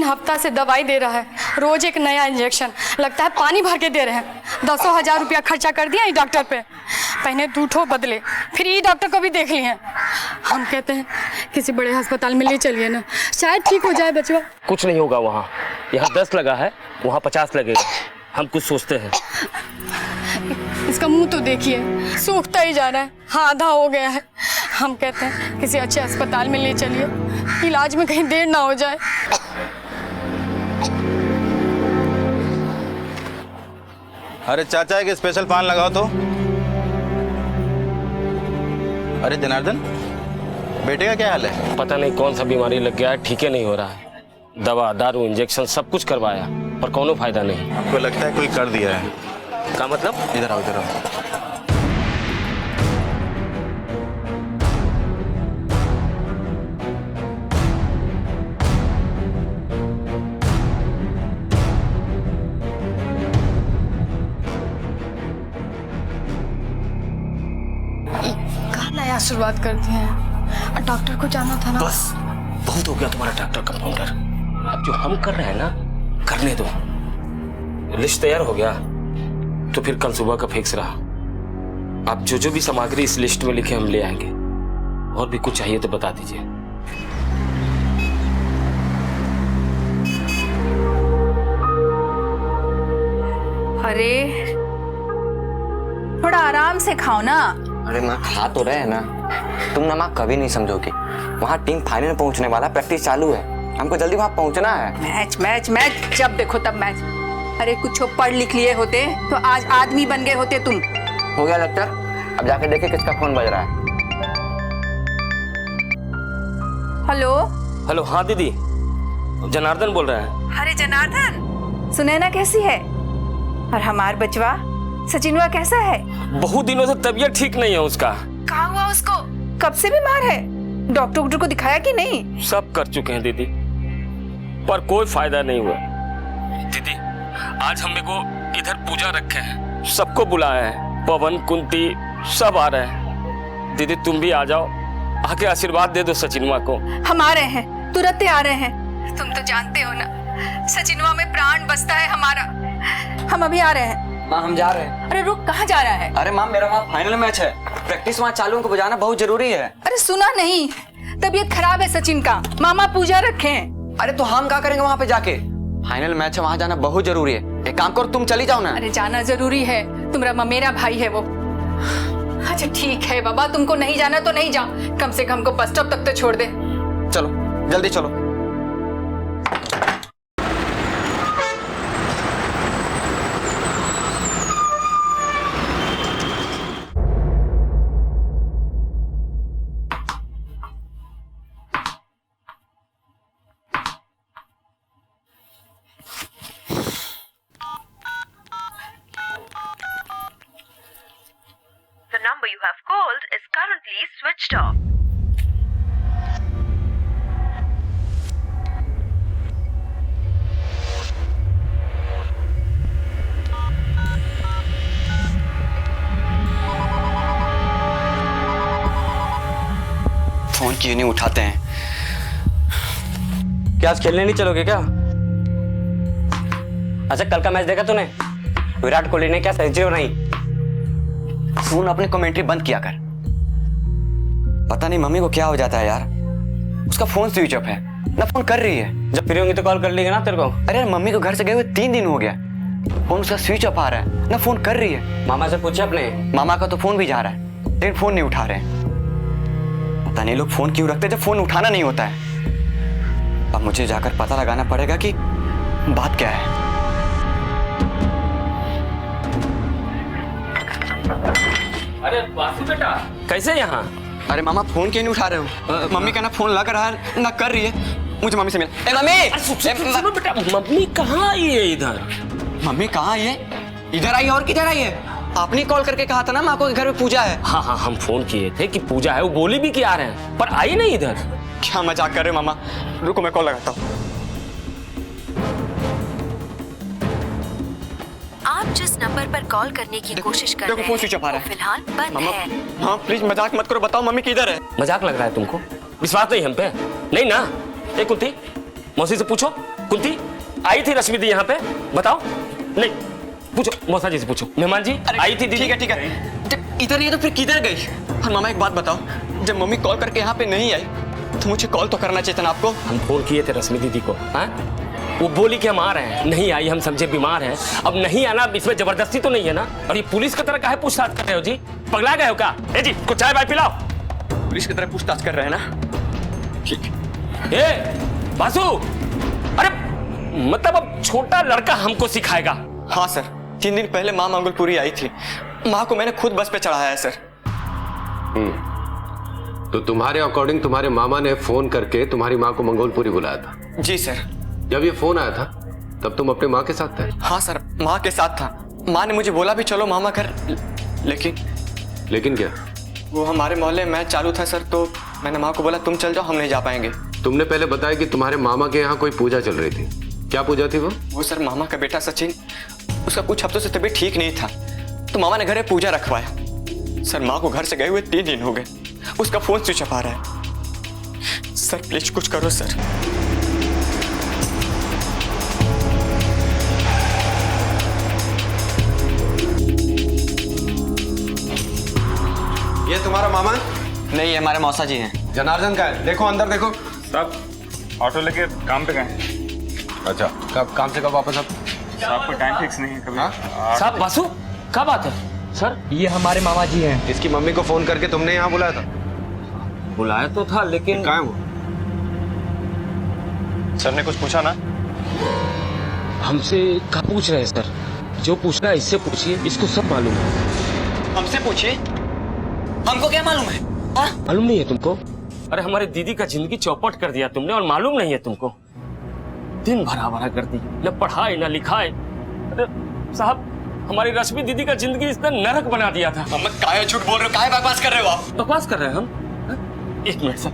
हफ्ता से दवाई दे रहा है, रोज एक नया इंजेक्शन, लगता है पानी भर के दे रहे हैं। 10,000 रुपया खर्चा कर दिया ये डॉक्टर पे, पहले 2 ठो बदले, फिर ये डॉक्टर को भी देख लिए हैं। हम कहते हैं किसी बड़े अस्पताल में ले चलिए ना, शायद ठीक हो जाए बचवा। कुछ नहीं होगा वहाँ, यहाँ 10 लगा है, वहाँ 50 लगेगा। हम कुछ सोचते हैं। इसका मुंह तो देखिए, सूखता ही जा रहा है, आधा हो गया है। हम कहते हैं किसी अच्छे अस्पताल में ले चलिए, इलाज में कहीं देर ना हो जाए। अरे चाचा एक स्पेशल पान लगाओ तो। अरे जनार्दन, बेटे का क्या हाल है? पता नहीं कौन सा बीमारी लग गया है, ठीक ही नहीं हो रहा है। दवा दारू इंजेक्शन सब कुछ करवाया पर कोनो फायदा नहीं। आपको लगता है कोई कर दिया है? क्या मतलब? इधर आओ, इधर आओ। नया शुरुआत कर दिए हैं। डॉक्टर को जाना था ना। बस बहुत हो गया तुम्हारा डॉक्टर कंपाउंडर। अब जो हम कर रहे हैं ना, करने दो। लिस्ट तैयार हो गया तो फिर कल सुबह का फिक्स रहा। आप जो भी सामग्री इस लिस्ट में लिखे हम ले आएंगे। और भी कुछ चाहिए तो बता दीजिए। अरे थोड़ा आराम से खाओ ना। अरे माँ खा तो रहे हैं ना। तुम ना माँ कभी नहीं समझोगी। वहाँ टीम फाइनल पहुँचने वाला, प्रैक्टिस चालू है, हमको जल्दी वहाँ पहुँचना है। मैच मैच मैच, जब देखो तब मैच। अरे कुछ पढ़ लिख लिए होते तो आज आदमी बन गए होते तुम। हो गया लेक्चर, अब जाके देखे किसका फोन बज रहा है। हेलो हेलो, हाँ दीदी, जनार्दन बोल रहा है। अरे जनार्दन, सुनैना कैसी है? और हमार बचवा सचिनवा कैसा है? बहुत दिनों से तबीयत ठीक नहीं है उसका। कहाँ हुआ उसको? कब से बीमार है? डॉक्टर को दिखाया कि नहीं? सब कर चुके हैं दीदी, पर कोई फायदा नहीं हुआ। दीदी आज हम को इधर पूजा रखे हैं, सबको बुलाया है, पवन कुंती सब आ रहे हैं। दीदी तुम भी आ जाओ, आके आशीर्वाद दे दो सचिनवा को। हम आ रहे हैं, तुरंत आ रहे हैं। तुम तो जानते हो ना, सचिनवा में प्राण बसता है हमारा। हम अभी आ रहे हैं। माँ हम जा रहे हैं। अरे रुक, कहाँ जा रहा है? अरे माँ मेरा वहाँ फाइनल मैच है, प्रैक्टिस वहाँ चालू, को बजाना बहुत जरूरी है। अरे सुना नहीं, तबीयत खराब है सचिन का, मामा पूजा रखे हैं। अरे तो हम क्या करेंगे वहाँ पे जाके? फाइनल मैच है, वहाँ जाना बहुत जरूरी है। एक काम करो, तुम चली जाओ ना। अरे जाना जरूरी है, तुम्हारा मेरा भाई है वो। अच्छा ठीक है बाबा, तुमको नहीं जाना तो नहीं जाओ, कम से कम हमको बस स्टॉप तक तो छोड़ दे। चलो जल्दी चलो। The number you have called is currently switched off. Phone क्यों नहीं उठाते हैं? क्या आज खेलने नहीं चलोगे क्या? अच्छा कल का मैच देखा तूने? विराट कोहली ने क्या सेंचुरी बनाई? फोन अपनी कमेंट्री बंद किया कर। पता नहीं मम्मी को क्या हो जाता है यार, उसका फोन स्विच ऑफ है, ना फोन कर रही है। जब फ्री होंगी तो कॉल कर लेगा ना तेरे को। अरे यार मम्मी को घर से गए हुए 3 दिन हो गया, फोन उसका स्विच ऑफ आ रहा है, ना फोन कर रही है। मामा से पूछे अपने? मामा का तो फोन भी जा रहा है, लेकिन फोन नहीं उठा रहे हैं। पता नहीं लोग फोन क्यों रखते जब फोन उठाना नहीं होता है। अब मुझे जाकर पता लगाना पड़ेगा कि बात क्या है। अरे बासु बेटा, कैसे यहाँ? अरे मामा फोन क्यों नहीं उठा रहे हो? मम्मी का ना फोन लग रहा है ना कर रही है। मुझे मम्मी से मिल। मम्मी सुनो बेटा, मम्मी कहाँ आई है इधर? मम्मी कहाँ आई है? इधर आई है और किधर आई है? आपने कॉल करके कहा था ना माँ को घर में पूजा है। हाँ हाँ हम फोन किए थे कि पूजा है, वो बोली भी कि आ रहे हैं, पर आई नहीं इधर। क्या मजाक कर रहे हो मामा? रुको मैं कॉल लगाता हूँ। आप जिस नंबर पर कॉल करने की कोशिश कर रहे हैं, फोन स्विच ऑफ आ रहा है। फिलहाल बंद मामा है। हाँ प्लीज मजाक मत करो, बताओ मम्मी किधर है? मजाक लग रहा है तुमको? विश्वास नहीं हम पे? नहीं ना? एक कुंती मौसी से पूछो, कुंती आई थी रश्मि दी यहाँ पे? बताओ। नहीं, पूछो मौसा जी से पूछो। मेहमान जी आई थी दीदी? ठीक है। जब इधर नहीं तो फिर किधर गई? और मामा एक बात बताओ, जब मम्मी कॉल करके यहाँ पे नहीं आई तो मुझे कॉल तो करना चाहिए था ना आपको। हम फोन किए थे रश्मि दीदी को, हाँ? वो बोली कि हम आ रहे हैं, नहीं आई, हम समझे बीमार हैं। अब नहीं आना, इसमें जबरदस्ती तो नहीं है ना? और ये पुलिस की तरह काहे पूछताछ कर रहे हो जी? पगला गए हो क्या? ए जी कुछ चाय वाय पिलाओ। पुलिस की तरह पूछताछ कर रहे हैं ना? ठीक। ए बासु, अरे मतलब अब छोटा लड़का हमको सिखाएगा? हाँ सर, 3 दिन पहले माँ मंगलपुरी आई थी, माँ को मैंने खुद बस पे चढ़ाया है सर। तो तुम्हारे अकॉर्डिंग तुम्हारे मामा ने फोन करके तुम्हारी माँ को मंगोलपुरी बुलाया था? जी सर। जब ये फोन आया था तब तुम अपने माँ के साथ थे? हाँ सर, माँ के साथ था। माँ ने मुझे बोला भी चलो मामा घर, लेकिन क्या? वो हमारे मोहल्ले में मैच चालू था सर, तो मैंने माँ को बोला तुम चल जाओ, हम नहीं जा पाएंगे। तुमने पहले बताया कि तुम्हारे मामा के यहाँ कोई पूजा चल रही थी, क्या पूजा थी वो? वो सर मामा का बेटा सचिन, उसका कुछ हफ्तों से तबीयत ठीक नहीं था, तो मामा ने घर में पूजा रखवाया। सर माँ को घर से गए हुए 3 दिन हो गए, उसका फोन स्विच ऑफ आ रहा है। सर प्लीज कुछ करो सर। ये तुम्हारा मामा है? नहीं, ये हमारे मौसा जी हैं। जनार्दन का है? देखो अंदर देखो। साहब ऑटो लेके काम पे गए। अच्छा, कब काम से कब वापस? अब साहब को टाइम फिक्स नहीं है कभी। साहब बासु क्या बात है? सर ये हमारे मामा जी हैं। इसकी मम्मी को फोन करके तुमने यहाँ बुलाया था? बुलाया तो था, लेकिन कहाँ है वो? सर ने कुछ पूछा ना? हमसे क्या पूछ रहे हैं सर? जो पूछना है इससे पूछिए, इसको सब मालूम है। हमसे पूछिए, हमको क्या मालूम है? मालूम नहीं है तुमको? अरे हमारी दीदी का जिंदगी चौपट कर दिया तुमने, और मालूम नहीं है तुमको? दिन भर आवारा कर दी, न पढ़ाई न लिखाई। अरे साहब, हमारी रश्मि दीदी का जिंदगी इसने नरक बना दिया था। हम काहे झूठ बोल रहे हो, काहे बकवास कर रहे हो आप? बकवास कर रहे हैं हम? हाँ? 1 मिनट सर,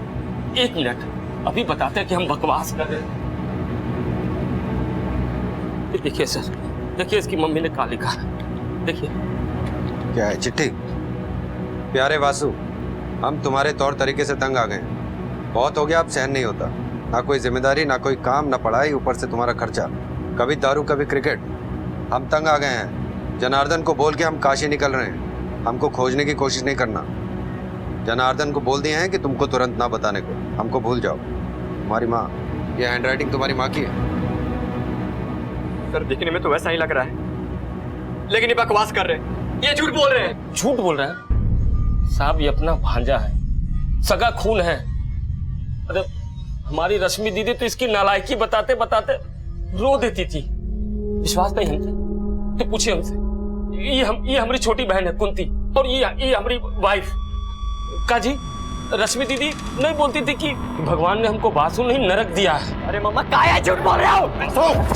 1 मिनट, अभी बताते हैं कि हम बकवास कर रहे हैं। देखिए सर, देखिए इसकी मम्मी ने क्या लिखा है, देखिए। क्या है? चिट्ठी? प्यारे वासु, हम तुम्हारे तौर तरीके से तंग आ गए हैं। बहुत हो गया, अब सहन नहीं होता। ना कोई जिम्मेदारी, ना कोई काम, ना पढ़ाई, ऊपर से तुम्हारा खर्चा, कभी दारू कभी क्रिकेट। हम तंग आ गए हैं। जनार्दन को बोल के हम काशी निकल रहे हैं, हमको खोजने की कोशिश नहीं करना। जनार्दन को बोल दिए हैं कि तुमको तुरंत ना बताने को, हमको भूल जाओ। तुम्हारी माँ, ये हैंडराइटिंग तुम्हारी माँ की है? सर दिखने में तो वैसा ही लग रहा है, लेकिन ये बकवास कर रहे हैं, ये झूठ बोल रहे हैं। झूठ बोल रहे हैं साहब? ये अपना भांजा है, सगा खून है। अरे हमारी रश्मि दीदी तो इसकी नालायकी बताते बताते रो देती थी। विश्वास नहीं हमसे तो पूछिए हमसे। ये हमारी छोटी बहन है कुंती, और ये हमारी वाइफ का जी। रश्मि दीदी नहीं बोलती थी कि भगवान ने हमको बासु नहीं नरक दिया है। अरे मामा काहे झूठ बोल रहे हो?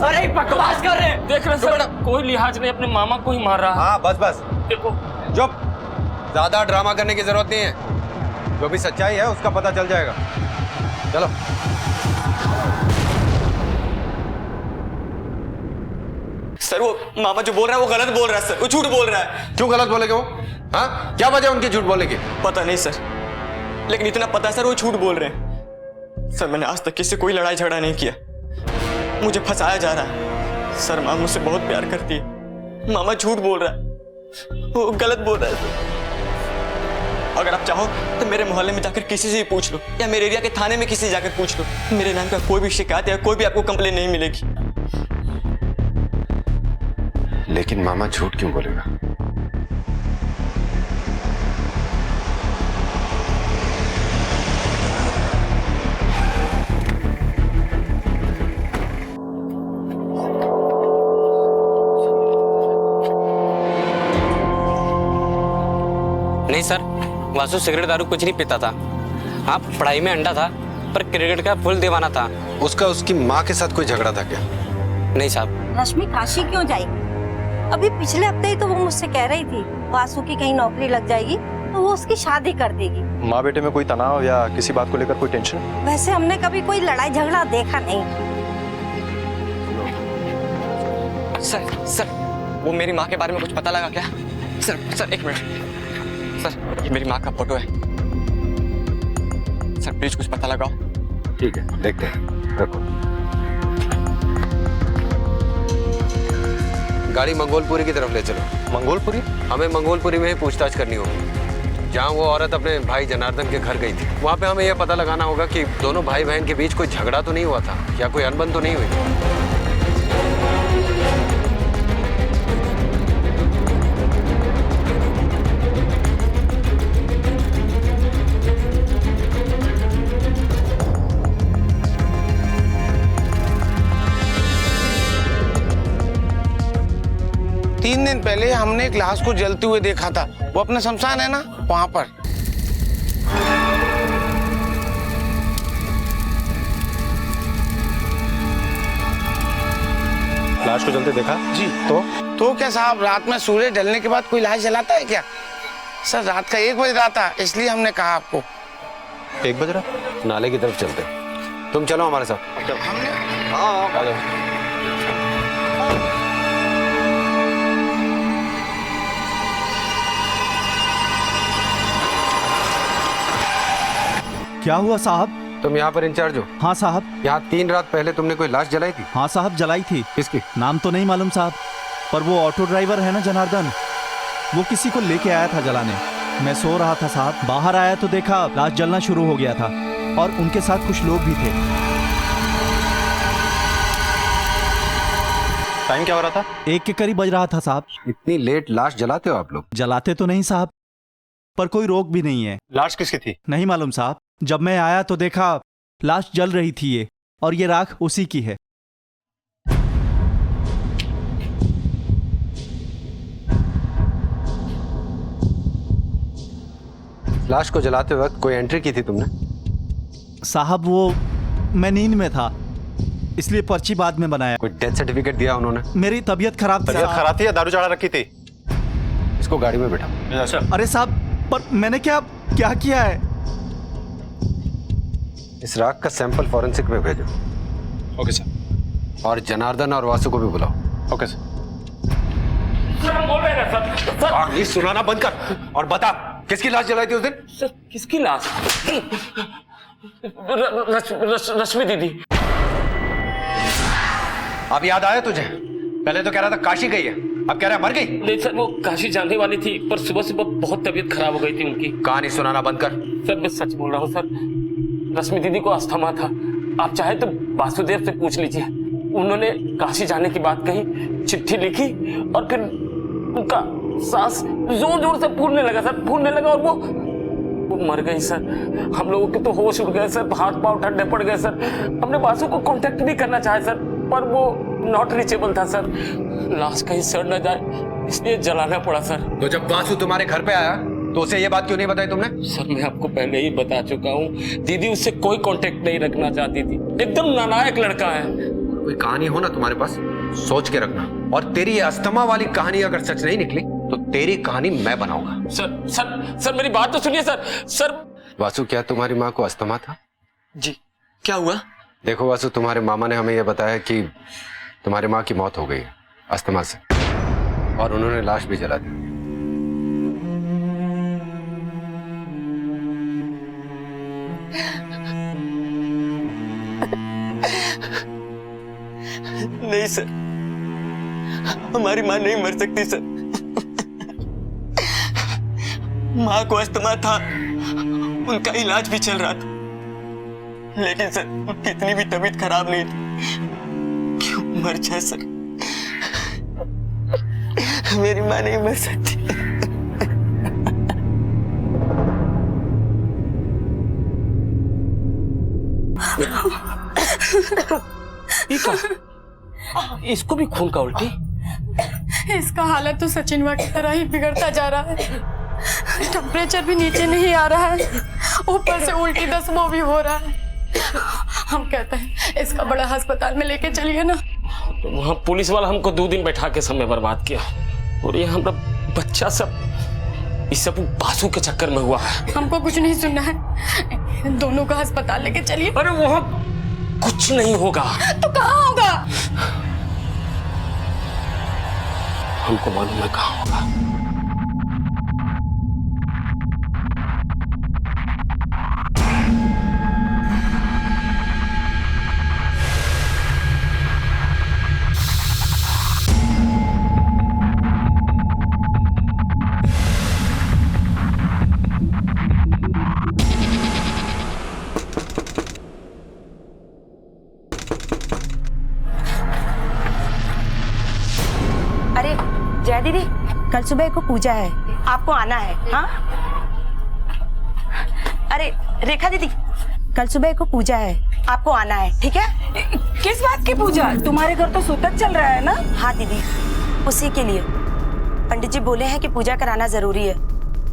अरे बकवास कर रहे हैं। देख रहे सर, कोई लिहाज नहीं, अपने मामा को ही मार रहा है। हाँ बस देखो, चुप, ज्यादा ड्रामा करने की जरूरत नहीं है। जो भी सच्चाई है उसका पता चल जाएगा। चलो। सर वो मामा जो बोल रहा है वो गलत बोल रहा है सर, वो झूठ बोल रहा है। क्यों गलत बोलेगे वो? हाँ, क्या वजह उनकी झूठ बोलने की? पता नहीं सर, लेकिन इतना पता है सर वो झूठ बोल रहे हैं। सर मैंने आज तक किसी से कोई लड़ाई झगड़ा नहीं किया, मुझे फंसाया जा रहा है। सर माँ मुझसे बहुत प्यार करती है, मामा झूठ बोल रहा है, वो गलत बोल रहा है सर। अगर आप चाहो तो मेरे मोहल्ले में जाकर किसी से भी पूछ लो, या मेरे एरिया के थाने में किसी से जाकर पूछ लो, मेरे नाम का कोई भी शिकायत या कोई भी आपको कंप्लेन नहीं मिलेगी। लेकिन मामा झूठ क्यों बोलेगा? नहीं सर, वासु सिगरेट दारू कुछ नहीं पीता था। हाँ, पढ़ाई में अंडा था, पर क्रिकेट का फुल दीवाना था। उसका उसकी माँ के साथ कोई झगड़ा था क्या? नहीं साहब। रश्मि काशी क्यों जाएगी? अभी पिछले हफ्ते ही तो वो मुझसे कह रही थी वासु की कहीं नौकरी लग जाएगी तो वो उसकी शादी कर देगी। माँ बेटे में कोई तनाव या किसी बात को लेकर कोई टेंशन? वैसे हमने कभी कोई लड़ाई झगड़ा देखा नहीं। सर वो मेरी माँ के बारे में कुछ पता लगा क्या? सर 1 मिनट सर, ये मेरी माँ का फोटो है सर, प्लीज कुछ पता लगाओ। ठीक है, देखते हैं, रखो। गाड़ी मंगोलपुरी की तरफ ले चलो। मंगोलपुरी? हमें मंगोलपुरी में ही पूछताछ करनी होगी, जहाँ वो औरत अपने भाई जनार्दन के घर गई थी। वहाँ पे हमें यह पता लगाना होगा कि दोनों भाई बहन के बीच कोई झगड़ा तो नहीं हुआ था, या कोई अनबन तो नहीं हुई। 3 दिन पहले हमने एक लाश को जलते हुए देखा था, वो अपना शमशान है ना, वहां पर। लाश को जलते देखा जी। तो क्या साहब, रात में सूर्य ढलने के बाद कोई लाश जलाता है क्या? सर रात का 1 बज रहा था, इसलिए हमने कहा आपको। 1 बज रहा? नाले की तरफ चलते हैं। तुम चलो हमारे साथ। हाँ आ जाओ। क्या हुआ साहब? तुम यहाँ पर इंचार्ज हो? हाँ साहब। यहाँ 3 रात पहले तुमने कोई लाश जलाई थी? हाँ साहब, जलाई थी। किसकी? नाम तो नहीं मालूम साहब, पर वो ऑटो ड्राइवर है ना जनार्दन, वो किसी को लेके आया था जलाने। मैं सो रहा था साहब, बाहर आया तो देखा लाश जलना शुरू हो गया था, और उनके साथ कुछ लोग भी थे। टाइम क्या हो रहा था? 1 के करीब बज रहा था साहब। इतनी लेट लाश जलाते हो आप लोग? जलाते तो नहीं साहब, पर कोई रोक भी नहीं है। लाश किसकी थी? नहीं मालूम साहब, जब मैं आया तो देखा लाश जल रही थी ये, और ये राख उसी की है। लाश को जलाते वक्त कोई एंट्री की थी तुमने? साहब वो मैं नींद में था, इसलिए पर्ची बाद में बनाया। कोई डेथ सर्टिफिकेट दिया उन्होंने? मेरी तबीयत खराब थी। तबीयत खराब थी या दारू चढ़ा रखी थी? इसको गाड़ी में बैठा। अच्छा। अरे साहब, पर मैंने क्या क्या किया है? इस राख का सैंपल फॉरेंसिक में भेजो। Okay sir. और जनार्दन और वासु को भी बुलाओ। Okay sir. सर हम बोल रहे हैं ना सर। ये सुनाना बंद कर और बता, किसकी लाश जलाई थी उस दिन? सर किसकी लाश? रश्मि दीदी। अब याद आया तुझे? पहले तो कह रहा था काशी गई है, अब कह रहा है मर गई। नहीं सर, वो काशी जाने वाली थी, पर सुबह सुबह बहुत तबीयत खराब हो गई थी उनकी। कहानी सुनाना बंद कर। सर मैं सच बोल रहा हूँ सर, रश्मि दीदी को अस्थमा था। आप चाहे तो वासुदेव से पूछ लीजिए, उन्होंने काशी जाने की बात कही, चिट्ठी लिखी, और फिर उनका सांस जोर जोर से फूलने लगा सर, फूलने लगा, और वो मर गई सर। हम लोगों के तो होश उड़ गए सर, हाथ पांव ठंडे पड़ गए सर। हमने वासु को कांटेक्ट भी करना चाहे सर, पर वो नॉट रीचेबल था सर। लाश कहीं सड़ न जाए इसलिए जलाना पड़ा सर। तो जब वासु तुम्हारे घर पे आया तो उसे ये बात क्यों नहीं बताई तुमने? सर मैं आपको पहले ही बता चुका हूँ, दीदी उससे कोई कांटेक्ट नहीं रखना चाहती थी। एकदम नालायक लड़का है। कोई कहानी हो ना तुम्हारे पास, सोच के रखना। और तेरी ये अस्थमा वाली कहानी अगर सच नहीं निकली तो तेरी कहानी मैं बनाऊंगा। सर सर सर मेरी बात तो सुनिए सर। सर वासु, क्या तुम्हारी माँ को अस्थमा था? जी। क्या हुआ? देखो वासु, तुम्हारे मामा ने हमें यह बताया कि तुम्हारी माँ की मौत हो गई है अस्थमा से, और उन्होंने लाश भी जला दी। नहीं सर, हमारी माँ नहीं मर सकती सर। माँ को अस्थमा था, उनका इलाज भी चल रहा था, लेकिन सर उनकी इतनी भी तबीयत खराब नहीं थी क्यों मर जाए सर। मेरी माँ नहीं मर सकती। इसको भी खून का उल्टी? इसका हालत तो सचिन की तरह ही बिगड़ता जा रहा है। टेम्परेचर भी नीचे नहीं आ रहा है, ऊपर से उल्टी दसमो भी हो रहा है। हम कहते हैं इसका बड़ा अस्पताल में लेके चलिए ना। तो वहाँ पुलिस वाला हमको 2 दिन बैठा के समय बर्बाद किया, और ये हमारा बच्चा सब इस सब बासु के चक्कर में हुआ है। हमको कुछ नहीं सुनना है, दोनों का अस्पताल लेके चलिए। अरे वहाँ कुछ नहीं होगा। तो कहाँ होगा? हमको मालूम है कहाँ होगा। कल सुबह को पूजा है, आपको आना है। हाँ अरे रेखा दीदी, कल सुबह को पूजा है, आपको आना है, ठीक है? किस बात की पूजा? तुम्हारे घर तो सूतक चल रहा है ना? हाँ दीदी, उसी के लिए पंडित जी बोले हैं कि पूजा कराना जरूरी है,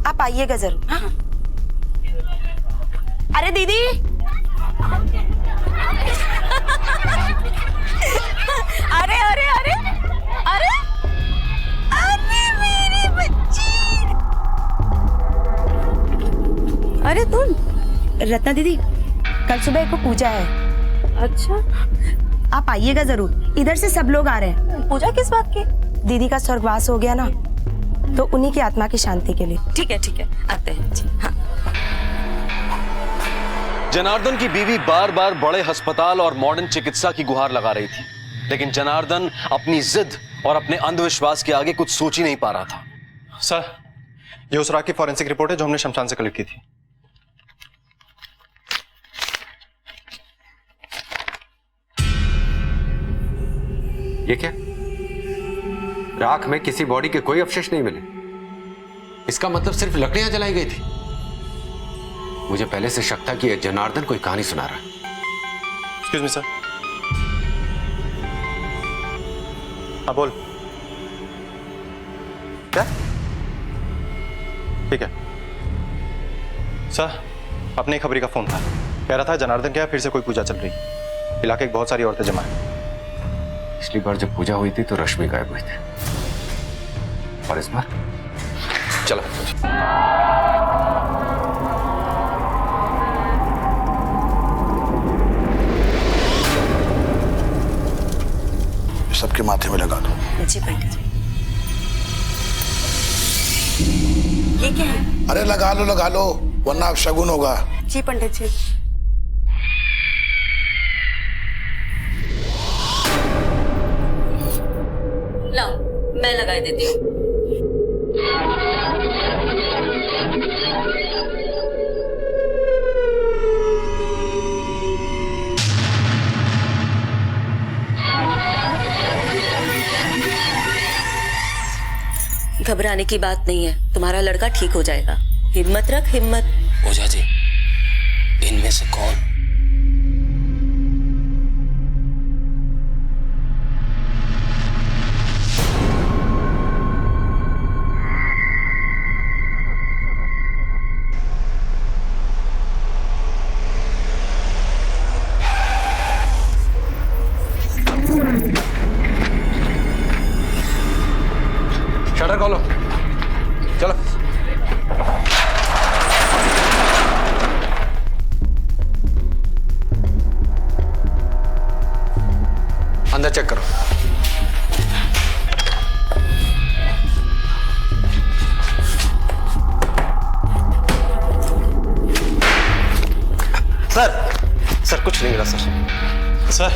आप आइएगा जरूर। हाँ अरे दीदी अरे अरे अरे अरे अरे मेरी बच्ची, अरे तुम रत्ना दीदी, कल सुबह को पूजा है। अच्छा, आप आइएगा जरूर, इधर से सब लोग आ रहे हैं। पूजा किस बात की? दीदी का स्वर्गवास हो गया ना, तो उन्हीं की आत्मा की शांति के लिए। ठीक है आते हैं जी। हाँ जनार्दन की बीवी बार बार बड़े अस्पताल और मॉडर्न चिकित्सा की गुहार लगा रही थी, लेकिन जनार्दन अपनी जिद और अपने अंधविश्वास के आगे कुछ सोच ही नहीं पा रहा था। सर, ये उस रात की फॉरेंसिक रिपोर्ट है जो हमने शमशान से कलेक्ट की थी। ये क्या? राख में किसी बॉडी के कोई अवशेष नहीं मिले। इसका मतलब सिर्फ लकड़ियां जलाई गई थी। मुझे पहले से शक था कि यह जनार्दन कोई कहानी सुना रहा है। Excuse me sir. हाँ बोल। क्या? ठीक है सर, अपने खबरी का फोन था, कह रहा था जनार्दन के यहाँ फिर से कोई पूजा चल रही। इलाके की बहुत सारी औरतें जमा है। पिछली बार जब पूजा हुई थी तो रश्मि गायब हुई थी, और इस बार? चलो सबके माथे में लगा दो। जी पंडित जी। ये क्या है? अरे लगा लो वरना अब शगुन होगा। जी पंडित जी। लाओ मैं लगा देती हूँ। घबराने की बात नहीं है, तुम्हारा लड़का ठीक हो जाएगा, हिम्मत रख हिम्मत। ओझा जी, इनमें से कौन? शटर खोलो, चलो। अंदर चेक करो। सर कुछ नहीं मिला सर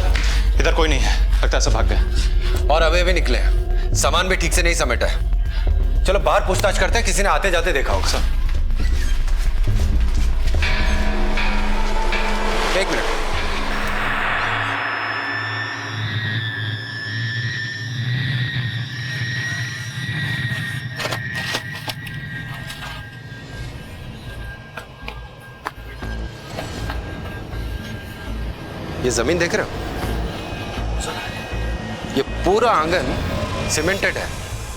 इधर कोई नहीं है, लगता है सब भाग गए। और अभी भी निकले हैं, सामान भी ठीक से नहीं समेटा है। चलो बाहर पूछताछ करते हैं, किसी ने आते जाते देखा होगा। सर एक मिनट। ये जमीन देख रहे हो? ये पूरा आंगन सीमेंटेड है,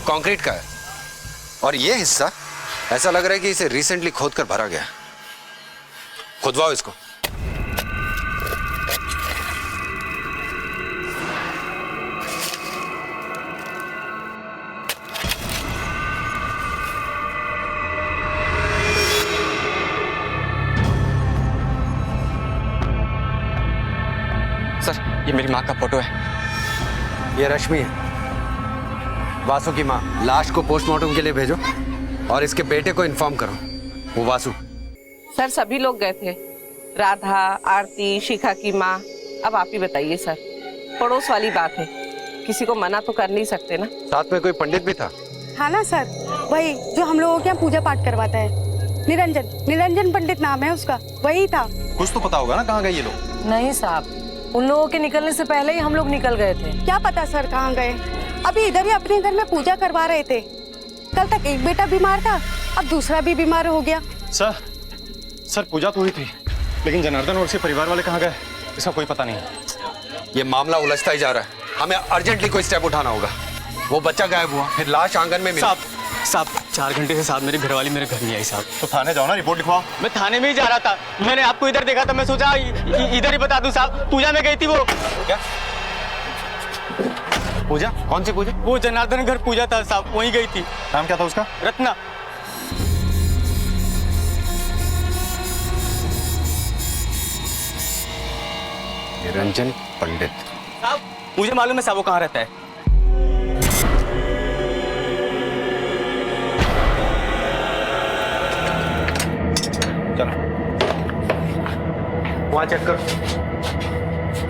कंक्रीट का है, और ये हिस्सा ऐसा लग रहा है कि इसे रिसेंटली खोदकर भरा गया। खुदवाओ इसको। सर ये मेरी माँ का फोटो है। ये रश्मि है, वासु की माँ। लाश को पोस्टमार्टम के लिए भेजो और इसके बेटे को इन्फॉर्म करो, वो वासु। सर सभी लोग गए थे, राधा, आरती, शिखा की माँ। अब आप ही बताइए सर, पड़ोस वाली बात है, किसी को मना तो कर नहीं सकते ना। साथ में कोई पंडित भी था? हाँ ना सर, वही जो हम लोगों के यहाँ पूजा पाठ करवाता है, निरंजन पंडित नाम है उसका, वही था। कुछ तो पता होगा ना कहाँ गए ये लोग? नहीं साहब, उन लोगों के निकलने से पहले ही हम लोग निकल गए थे। क्या पता सर कहाँ गए, अभी इधर ही अपने घर में पूजा करवा रहे थे। कल तक एक बेटा बीमार था, अब दूसरा भी बीमार हो गया। सर पूजा तो हुई थी, लेकिन जनार्दन और उसके परिवार वाले कहाँ गए इसका कोई पता नहीं है। ये मामला उलझता ही जा रहा है, हमें अर्जेंटली कोई स्टेप उठाना होगा। वो बच्चा गायब हुआ, फिर लाश आंगन में मिली। साहब 4 घंटे से साहब मेरी घरवाली मेरे घर नहीं आई साहब। तो थाने जाओ ना, रिपोर्ट लिखवाओ। मैं थाने में ही जा रहा था, मैंने आपको इधर देखा था, मैं सोचा इधर ही बता दूं साहब। पूजा में गई थी वो। क्या पूजा? कौन सी पूजा? वो जनार्दन घर पूजा था साहब, वहीं गई थी। नाम क्या था उसका? रत्ना। निरंजन पंडित। साहब मुझे मालूम है साहब वो कहाँ रहता है। चलो वहां चेक करो।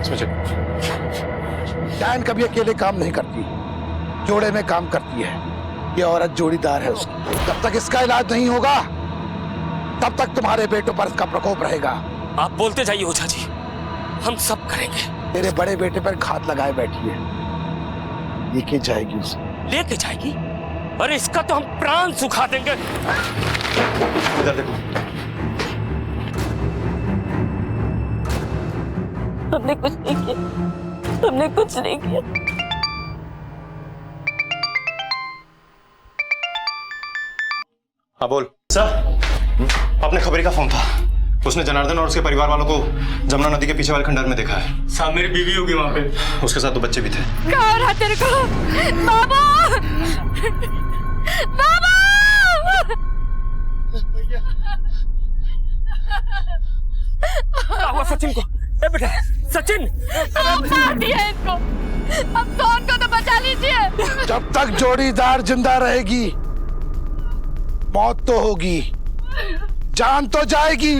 इसमें चेक। डायन कभी अकेले काम नहीं करती, जोड़े में काम करती है। ये औरत जोड़ीदार है उसकी। जब तक इसका इलाज नहीं होगा तब तक तुम्हारे बेटों पर इसका प्रकोप रहेगा। आप बोलते जाइए ओझा जी, हम सब करेंगे। तेरे बड़े बेटे पर घात लगाए बैठी है, लेके जाएगी उसे। लेके जाएगी? अरे इसका तो हम प्राण सुखा देंगे। इधर देखो। हमने कुछ नहीं किया, हमने कुछ नहीं किया। हाँ बोल। सर अपने खबरी का फोन था, उसने जनार्दन और उसके परिवार वालों को जमुना नदी के पीछे वाले खंडहर में देखा है। साहब मेरी बीवी होगी वहां पे, उसके साथ 2 बच्चे भी थे। कहाँ हो रहा तेरे को? बाबा! बाबा! क्या हुआ सचिन को? ए बेटा सचिन! आप मार दिए इसको, अब सोन को तो बचा लीजिए। जब तक जोड़ीदार जिंदा रहेगी मौत तो होगी, जान तो जाएगी।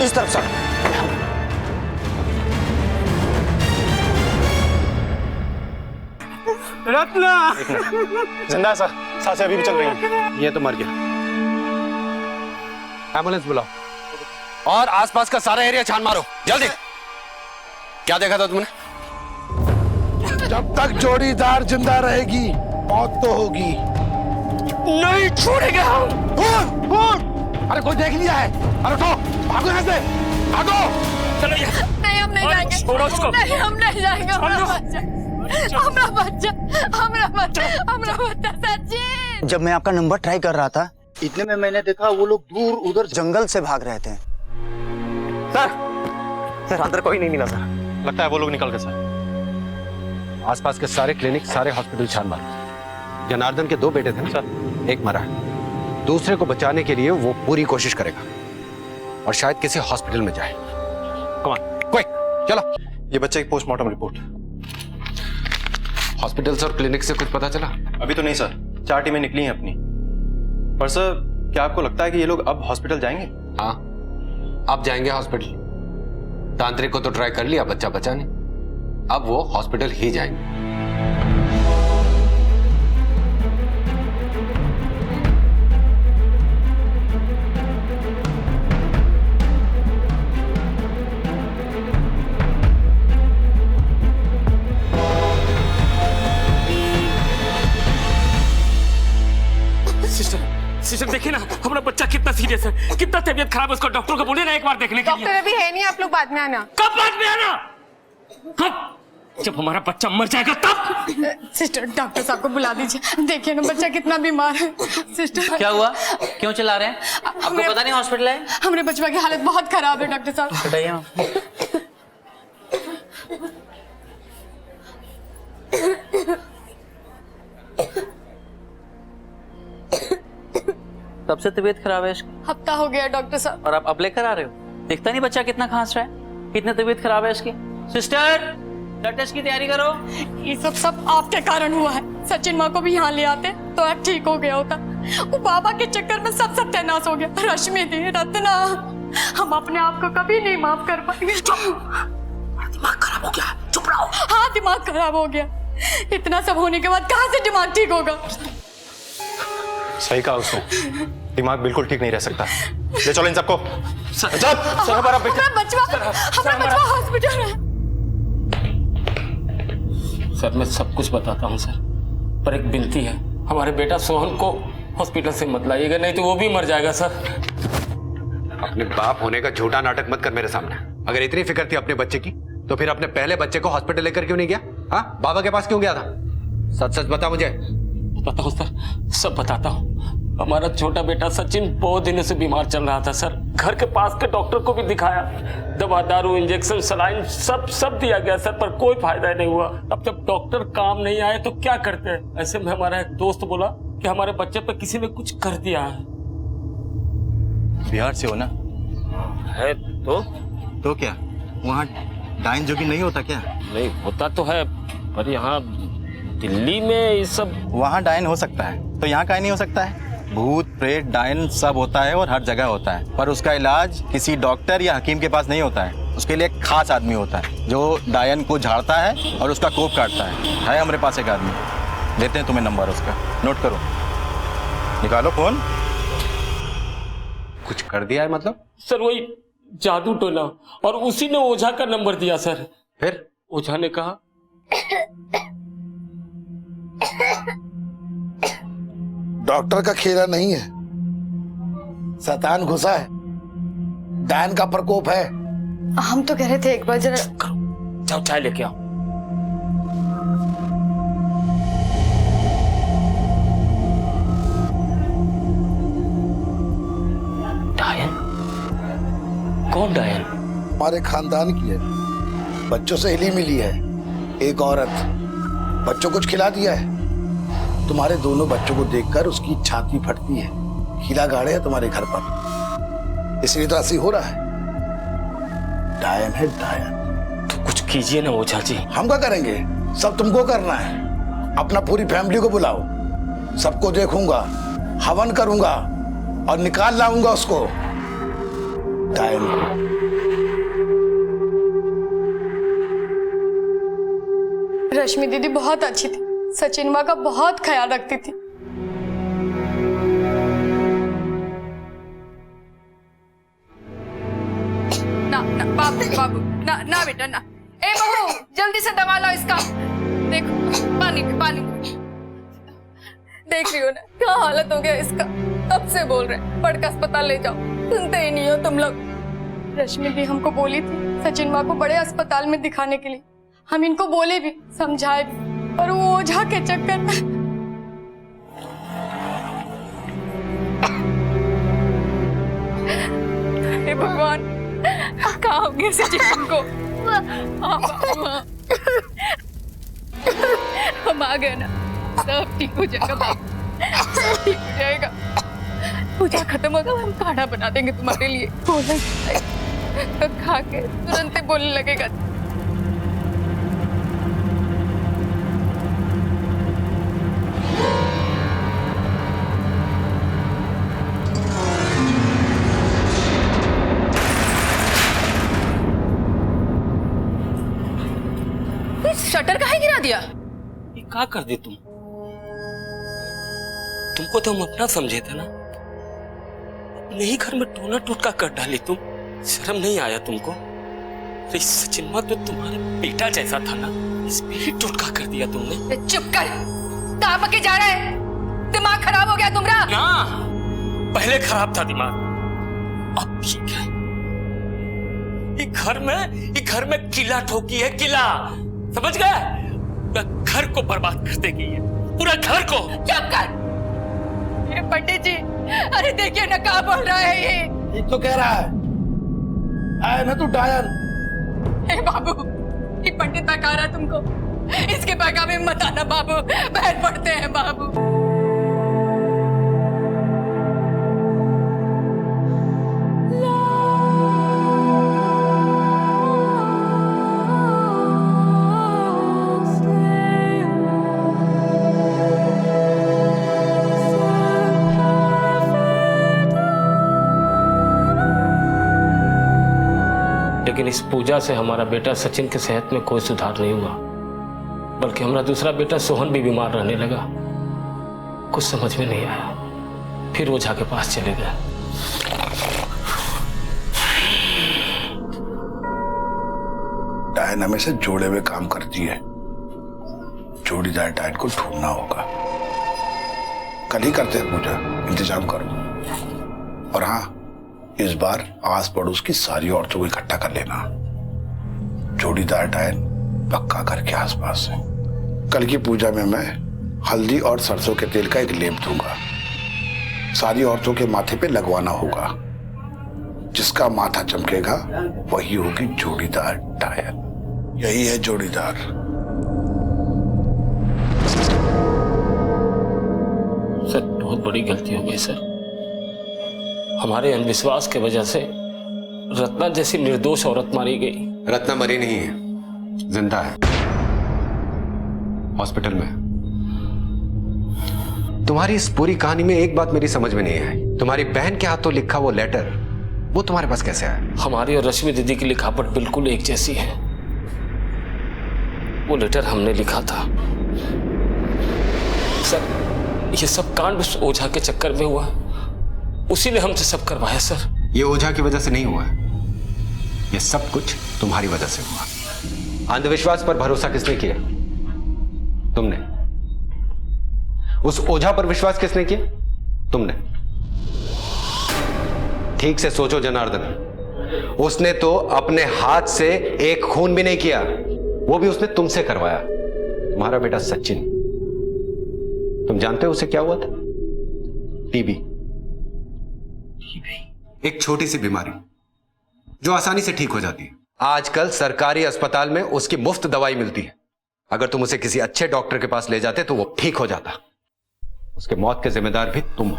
इस तरफ सर। रत्ना! जिंदा है सर, सांसें अभी भी चल रही हैं। ये तो मर गया। एम्बुलेंस बुलाओ और आसपास का सारा एरिया छान मारो जल्दी। क्या देखा था तुमने? जब तक जोड़ीदार जिंदा रहेगी मौत तो होगी। नहीं छोड़ेंगे हम। अरे कोई देख लिया है, अरे उठो, भागो यहाँ से, भागो। चलो ये। नहीं हम नहीं जाएंगे। छोड़ो उसको। नहीं हम नहीं जाएंगे। हमारा बच्चा सचिन। जब मैं आपका नंबर ट्राई कर रहा था इतने में मैंने देखा वो लोग दूर उधर जंगल से भाग रहे थे। सर अंदर कोई नहीं मिला सर। लगता है वो लोग निकल गए सर। आसपास के सारे क्लिनिक, सारे हॉस्पिटल छान मारो। जनार्दन के 2 बेटे थे ना सर, एक मरा है, दूसरे को बचाने के लिए वो पूरी कोशिश करेगा और शायद किसी हॉस्पिटल में जाए। कम ऑन क्विक चलो। ये बच्चे की पोस्टमार्टम रिपोर्ट। हॉस्पिटल्स और क्लिनिक से कुछ पता चला? अभी तो नहीं सर, 4 टीमें निकली हैं अपनी। पर सर क्या आपको लगता है कि ये लोग अब हॉस्पिटल जाएंगे? हाँ अब जाएंगे हॉस्पिटल। तांत्रिक को तो ट्राई कर लिया, बच्चा बचा नहीं, अब वो हॉस्पिटल ही जाएंगे। सिस्टर देखिए ना हमारा बच्चा कितना सीरियस है, कितना तबीयत खराब है उसका। डॉक्टर को बोले ना एक बार देखने के लिए। डॉक्टर अभी है नहीं, आप लोग बाद में आना। कब बाद में आना? हाँ? जब हमारा बच्चा मर जाएगा तब। सिस्टर डॉक्टर साहब को बुला दीजिए, देखिए ना बच्चा कितना बीमार है। सिस्टर क्या हुआ, क्यों चिल्ला रहे हैं? आपको पता नहीं हॉस्पिटल है? हमारे बच्चा की हालत बहुत खराब है डॉक्टर साहब। बताइए। तब से तबीयत खराब है इसकी? हफ्ता हो गया डॉक्टर साहब। और आप अब लेकर आ रहे हो? दिखता नहीं बच्चा कितना खांस रहा है, कितनी तबीयत खराब है इसकी। सिस्टर ब्लड टेस्ट की तैयारी करो। ये सब आपके कारण हुआ है। सचिन माँ को भी यहाँ ले आते तो अब ठीक हो गया होता। वो बाबा के चक्कर में सब सत्यानाश हो गया। रश्मि थी, रत्ना हम अपने आप को कभी नहीं माफ कर पाएंगे। दिमाग खराब हो गया, चुप रहो। हाँ, दिमाग खराब हो गया। इतना सब होने के बाद कहाँ से दिमाग ठीक होगा? सही कहा उसने, दिमाग बिल्कुल ठीक नहीं रह सकता। ले चलो इन सबको। सर हमारा बचवा हॉस्पिटल है। सर मैं सब कुछ बताता हूँ सर, पर एक विनती है, हमारे बेटा सोहन को हॉस्पिटल से मत लाइएगा, नहीं तो वो भी मर जाएगा सर। अपने बाप होने का झूठा नाटक मत कर मेरे सामने। अगर इतनी फिक्र थी अपने बच्चे की तो फिर अपने पहले बच्चे को हॉस्पिटल लेकर क्यों नहीं गया? हाँ, बाबा के पास क्यों गया था? सच सच बता मुझे। बताता हूँ सर, सब बताता हूँ। हमारा छोटा बेटा सचिन बहुत दिनों से बीमार चल रहा था सर। घर के पास के डॉक्टर को भी दिखाया, दवा दारू इंजेक्शन सलाइन सब दिया गया सर, पर कोई फायदा नहीं हुआ। अब जब डॉक्टर काम नहीं आए तो क्या करते हैं? ऐसे में हमारा एक दोस्त बोला कि हमारे बच्चे पे किसी ने कुछ कर दिया है। बिहार से हो ना? है तो क्या वहाँ डाइन जोगी नहीं होता क्या? नहीं होता तो है, पर यहाँ दिल्ली में ये सब। वहाँ डाइन हो सकता है तो यहाँ का नहीं हो सकता है? भूत प्रेत डाइन सब होता है और हर जगह होता है, पर उसका इलाज किसी डॉक्टर या हकीम के पास नहीं होता है। उसके लिए एक खास आदमी होता है जो डायन को झाड़ता है और उसका कोप काटता है हमारे पास एक आदमी, देते हैं तुम्हें नंबर उसका, नोट करो, निकालो फोन। कुछ कर दिया है मतलब? सर वही जादू टोना, और उसी ने ओझा का नंबर दिया सर। फिर ओझा ने कहा डॉक्टर का खेला नहीं है, शैतान घुसा है, डायन का प्रकोप है। हम तो कह रहे थे एक बार जरा जाओ चाय लेके आओ। डायन? कौन डायन? हमारे खानदान की है, बच्चों से हिली मिली है। एक औरत बच्चों को खिला दिया है। तुम्हारे दोनों बच्चों को देखकर उसकी छाती फटती है। खिला गाड़े है तुम्हारे घर पर, इसलिए तो ऐसी हो रहा है। डायन है डायन। तो कुछ कीजिए ना ओझा जी। हम क्या करेंगे? सब तुमको करना है। अपना पूरी फैमिली को बुलाओ, सबको देखूंगा, हवन करूंगा और निकाल लाऊंगा उसको, डायन को। रश्मि दीदी बहुत अच्छी थी, सचिन माँ का बहुत ख्याल रखती थी। ना ना बाबू ना बेटा ना। ए बहू जल्दी से दवा लाओ इसका। देखो पानी देख रही हो ना क्या हालत हो गया इसका। तब से बोल रहे बड़का अस्पताल ले जाओ, सुनते ही नहीं हो तुम लोग। रश्मि दी हमको बोली थी सचिन माँ को बड़े अस्पताल में दिखाने के लिए। हम इनको बोले भी, समझाए भी, पर वो ओझा के चक्कर में। हे भगवान, कहाँ हो गया सचिन को? हम आ गए ना, सब ठीक हो जाएगा बाबू, सब ठीक हो जाएगा। पूजा खत्म होगा हम खाना बना देंगे तुम्हारे लिए। बोले खा के तुरंत ही बोलने लगेगा। शटर काहे गिरा दिया? ये क्या कर दी तुमको तो हम अपना समझे थे ना, अपने ही घर में टोना टोटका कर डाली तुम। शर्म नहीं आया तुमको? अरे सचिन माँ तो तुम्हारे बेटा जैसा था ना, इस पे ही टोटका कर दिया तुमने। चुप कर, कहाँ पके जा रहा है? दिमाग खराब हो गया तुम्हारा? ना, पहले खराब था दिमाग, अब ठीक है। ये घर में किला ठोकी है, किला, समझ गए? घर को बर्बाद कर देगी ये, पूरा घर को। चुप कर। ये पंडित जी, अरे देखिए ना क्या बोल रहा है ये। ठीक तो कह रहा है ना तू डायन। हे बाबू, ये पंडित बता रहा है तुमको, इसके बगा में मत आना बाबू, बहन पड़ते हैं बाबू। लेकिन इस पूजा से हमारा बेटा सचिन की सेहत में कोई सुधार नहीं हुआ, बल्कि हमारा दूसरा बेटा सोहन भी बीमार रहने लगा। कुछ समझ में नहीं आया, फिर ओझा के पास चले गए। डायन हमेशा जोड़े में काम करती है, जोड़ीदार डायन को ढूंढना होगा। कल ही करते हैं पूजा, इंतजाम करो। और हाँ, इस बार आस पड़ोस की सारी औरतों को इकट्ठा कर लेना। जोड़ीदार डायन पक्का घर के आसपास है। कल की पूजा में मैं हल्दी और सरसों के तेल का एक लेप दूंगा, सारी औरतों के माथे पे लगवाना होगा। जिसका माथा चमकेगा वही होगी जोड़ीदार डायन। यही है जोड़ीदार। सर, बहुत बड़ी गलती हो गई सर। हमारे अंधविश्वास की वजह से रत्ना जैसी निर्दोष औरत मारी गई। रत्ना मरी नहीं है, जिंदा है, हॉस्पिटल में। तुम्हारी इस पूरी कहानी में एक बात मेरी समझ में नहीं आई। तुम्हारी बहन के हाथों लिखा वो लेटर, वो तुम्हारे पास कैसे आया? हमारी और रश्मि दीदी की लिखावट बिल्कुल एक जैसी है। वो लेटर हमने लिखा था। सर, ये सब कांड उस ओझा के चक्कर में हुआ, उसी ने हमसे सब करवाया सर। ये ओझा की वजह से नहीं हुआ है, ये सब कुछ तुम्हारी वजह से हुआ। अंधविश्वास पर भरोसा किसने किया? तुमने। उस ओझा पर विश्वास किसने किया? तुमने। ठीक से सोचो जनार्दन, उसने तो अपने हाथ से एक खून भी नहीं किया, वो भी उसने तुमसे करवाया। तुम्हारा बेटा सचिन, तुम जानते हो उसे क्या हुआ था? टीबी। एक छोटी सी बीमारी जो आसानी से ठीक हो जाती है। आजकल सरकारी अस्पताल में उसकी मुफ्त दवाई मिलती है। अगर तुम उसे किसी अच्छे डॉक्टर के पास ले जाते तो वो ठीक हो जाता। उसके मौत के जिम्मेदार भी तुम हो।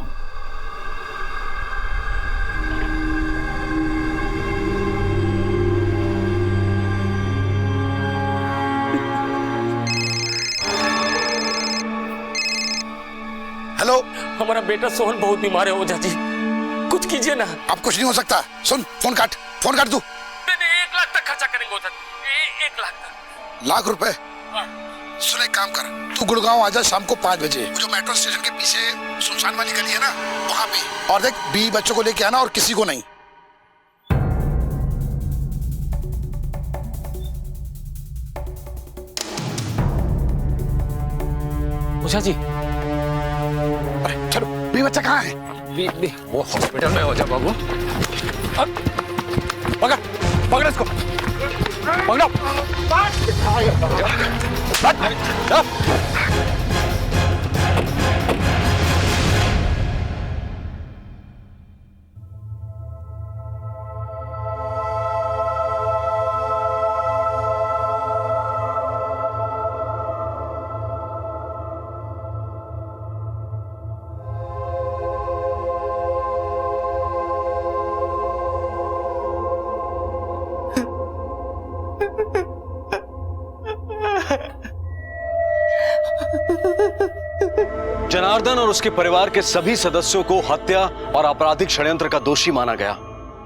हेलो, हमारा बेटा सोहन बहुत बीमार है ओझा जी, कुछ कीजिए ना। अब कुछ नहीं हो सकता। सुन, फोन काट दू। नहीं, 1 लाख तक खर्चा करेंगे ओझा जी, 1 लाख तक। लाख रुपए? सुन, एक काम कर, तू गुड़गांव आ जा शाम को 5 बजे। जो मेट्रो स्टेशन के पीछे सुनसान वाली गली है ना, वहां पे। और देख, 20 बच्चों को लेके आना और किसी को नहीं। ओझा जी, अरे चलो, 20 बच्चा कहाँ है? वो हॉस्पिटल में हो जा बाबू। पकड़ इसको, पकड़ो। जनार्दन और उसके परिवार के सभी सदस्यों को हत्या और आपराधिक षड्यंत्र का दोषी माना गया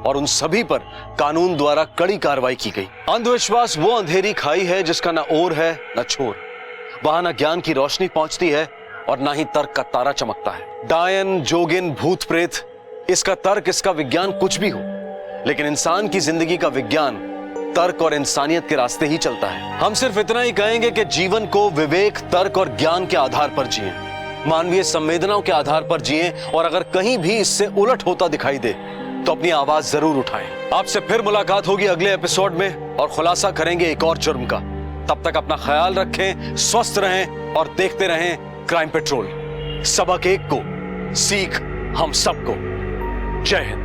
और उन सभी पर कानून द्वारा कड़ी कार्रवाई की गई। अंधविश्वास वो अंधेरी खाई है जिसका न ओर है न छोर। वहां न ज्ञान की रोशनी पहुंचती है और न ही तर्क का तारा चमकता है। डायन, जोगिन, भूत प्रेत, इसका तर्क, इसका विज्ञान कुछ भी हो, लेकिन इंसान की जिंदगी का विज्ञान तर्क और इंसानियत के रास्ते ही चलता है। हम सिर्फ इतना ही कहेंगे कि जीवन को विवेक, तर्क और ज्ञान के आधार पर जिएं, मानवीय संवेदनाओं के आधार पर जिएं, और अगर कहीं भी इससे उलट होता दिखाई दे तो अपनी आवाज जरूर उठाएं। आपसे फिर मुलाकात होगी अगले एपिसोड में और खुलासा करेंगे एक और जुर्म का। तब तक अपना ख्याल रखें, स्वस्थ रहें और देखते रहें क्राइम पेट्रोल। सबक एक को, सीख हम सबको। जय हिंद।